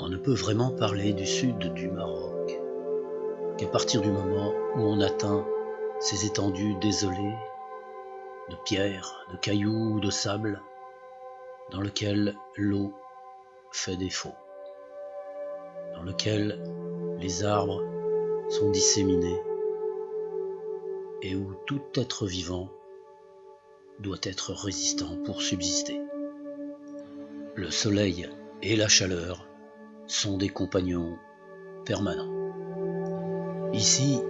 On ne peut vraiment parler du sud du Maroc qu'à partir du moment où on atteint ces étendues désolées de pierres, de cailloux ou de sable dans lequel l'eau fait défaut, dans lequel les arbres sont disséminés et où tout être vivant doit être résistant pour subsister. Le soleil et la chaleur sont des compagnons permanents. Ici,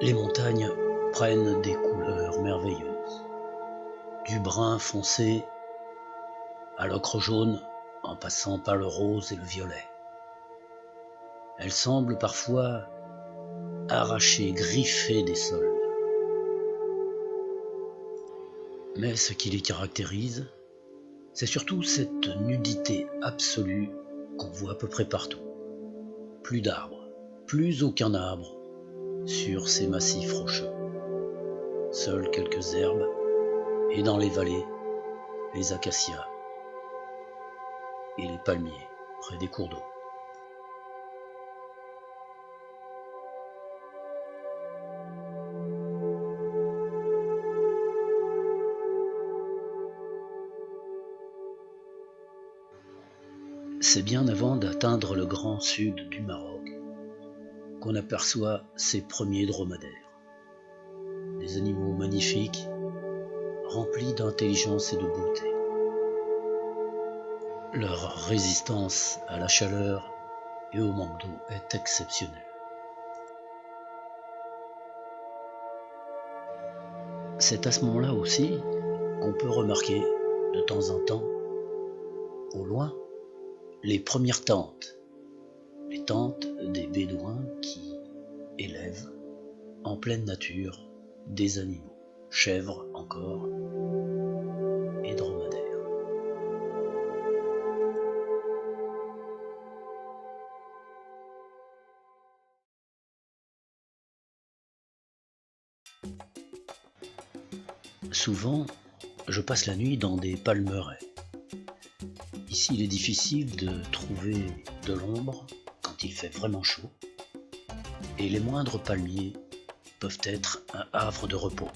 les montagnes prennent des couleurs merveilleuses, du brun foncé à l'ocre jaune en passant par le rose et le violet. Elles semblent parfois arracher, griffer des sols. Mais ce qui les caractérise, c'est surtout cette nudité absolue qu'on voit à peu près partout. Plus d'arbres, plus aucun arbre sur ces massifs rocheux. Seules quelques herbes et dans les vallées, les acacias et les palmiers près des cours d'eau. C'est bien avant d'atteindre le grand sud du Maroc qu'on aperçoit ces premiers dromadaires. Des animaux magnifiques, remplis d'intelligence et de beauté. Leur résistance à la chaleur et au manque d'eau est exceptionnelle. C'est à ce moment-là aussi qu'on peut remarquer de temps en temps, au loin, les premières tentes, les tentes des Bédouins qui élèvent en pleine nature des animaux, chèvres encore et dromadaires. Souvent, je passe la nuit dans des palmeraies. Ici, il est difficile de trouver de l'ombre quand il fait vraiment chaud, et les moindres palmiers peuvent être un havre de repos.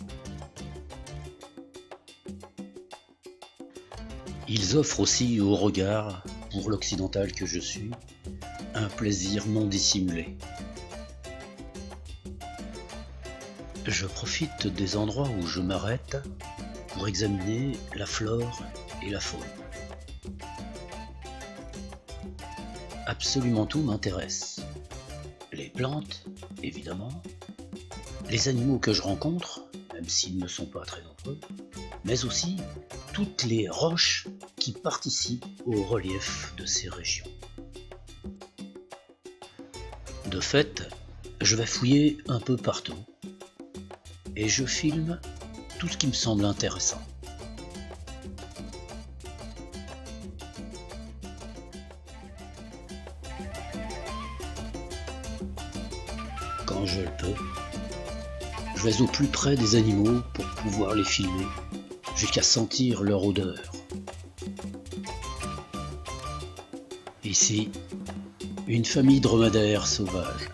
Ils offrent aussi au regard, pour l'occidental que je suis, un plaisir non dissimulé. Je profite des endroits où je m'arrête pour examiner la flore et la faune. Absolument tout m'intéresse. Les plantes, évidemment, les animaux que je rencontre, même s'ils ne sont pas très nombreux, mais aussi toutes les roches qui participent au relief de ces régions. De fait, je vais fouiller un peu partout et je filme tout ce qui me semble intéressant. Quand je le peux, je vais au plus près des animaux pour pouvoir les filmer, jusqu'à sentir leur odeur. Ici, une famille dromadaire sauvage.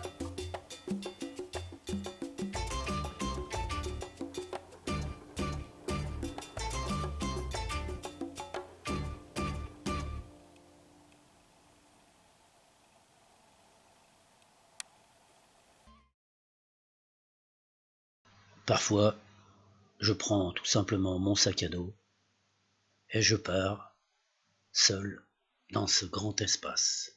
Parfois, je prends tout simplement mon sac à dos et je pars, seul, dans ce grand espace.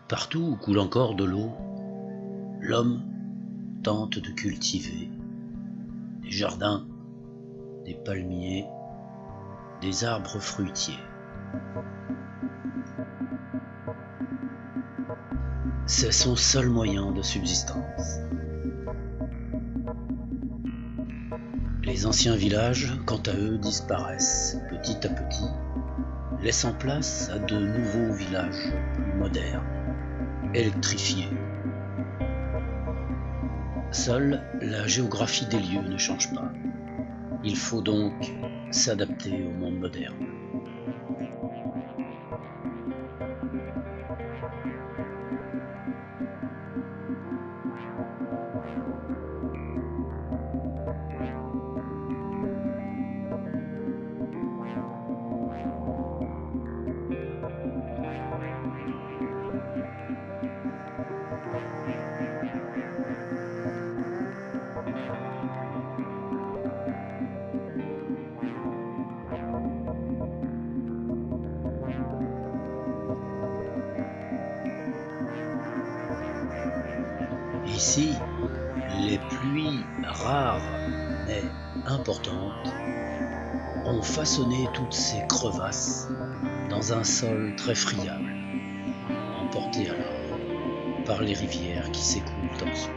Partout où coule encore de l'eau, l'homme tente de cultiver des jardins, des palmiers, des arbres fruitiers. C'est son seul moyen de subsistance. Les anciens villages, quant à eux, disparaissent petit à petit, laissant place à de nouveaux villages plus modernes, électrifiés. Seule la géographie des lieux ne change pas. Il faut donc s'adapter au monde moderne. Ici, les pluies rares mais importantes ont façonné toutes ces crevasses dans un sol très friable, emporté alors par les rivières qui s'écoulent en dessous.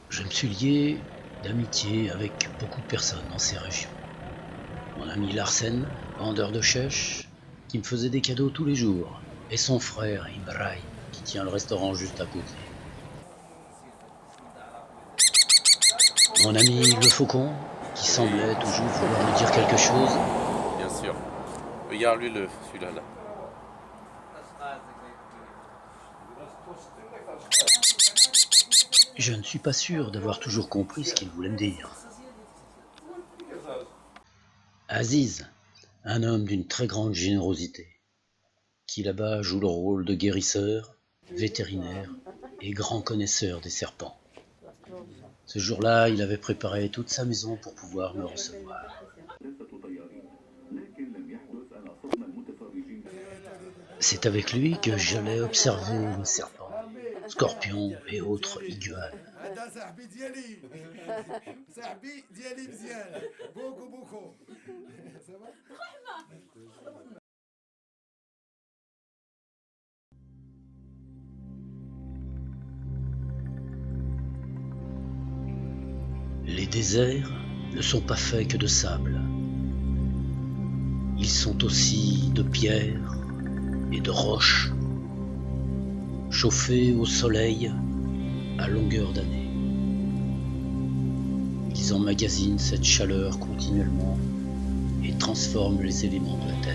Je me suis lié d'amitié avec beaucoup de personnes dans ces régions. Mon ami Larsen, vendeur de chèche, qui me faisait des cadeaux tous les jours, et son frère Ibrahim, qui tient le restaurant juste à côté. Mon ami Le Faucon, qui semblait toujours vouloir me dire quelque chose. Bien sûr. Regarde-lui celui-là. Là. Je ne suis pas sûr d'avoir toujours compris ce qu'il voulait me dire. Aziz, un homme d'une très grande générosité, qui là-bas joue le rôle de guérisseur, vétérinaire et grand connaisseur des serpents. Ce jour-là, il avait préparé toute sa maison pour pouvoir me recevoir. C'est avec lui que j'allais observer les serpents, scorpions et autres iguanes. Les déserts ne sont pas faits que de sable. Ils sont aussi de pierres et de roches, chauffés au soleil à longueur d'année. Ils emmagasinent cette chaleur continuellement et transforment les éléments de la Terre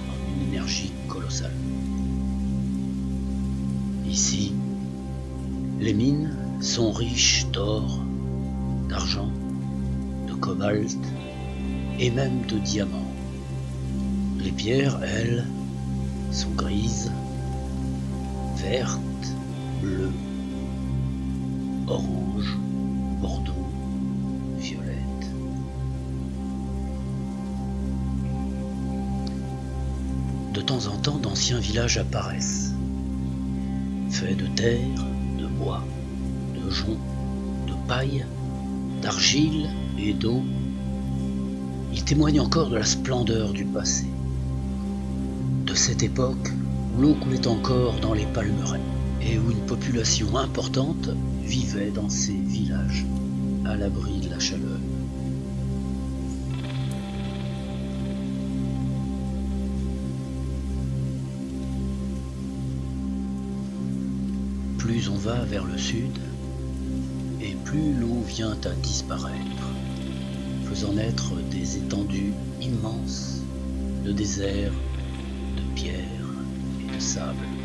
en une énergie colossale. Ici, les mines sont riches d'or, d'argent, de cobalt et même de diamants. Les pierres, elles, sont grises, vertes, bleues, orange, bordeaux, violette. De temps en temps, d'anciens villages apparaissent, faits de terre, de bois, de jonc, de paille, d'argile et d'eau. Ils témoignent encore de la splendeur du passé, de cette époque où l'eau coulait encore dans les palmeraies et où une population importante vivait dans ces villages à l'abri de la chaleur. Plus on va vers le sud, et plus l'eau vient à disparaître, faisant naître des étendues immenses de déserts, de pierres et de sable.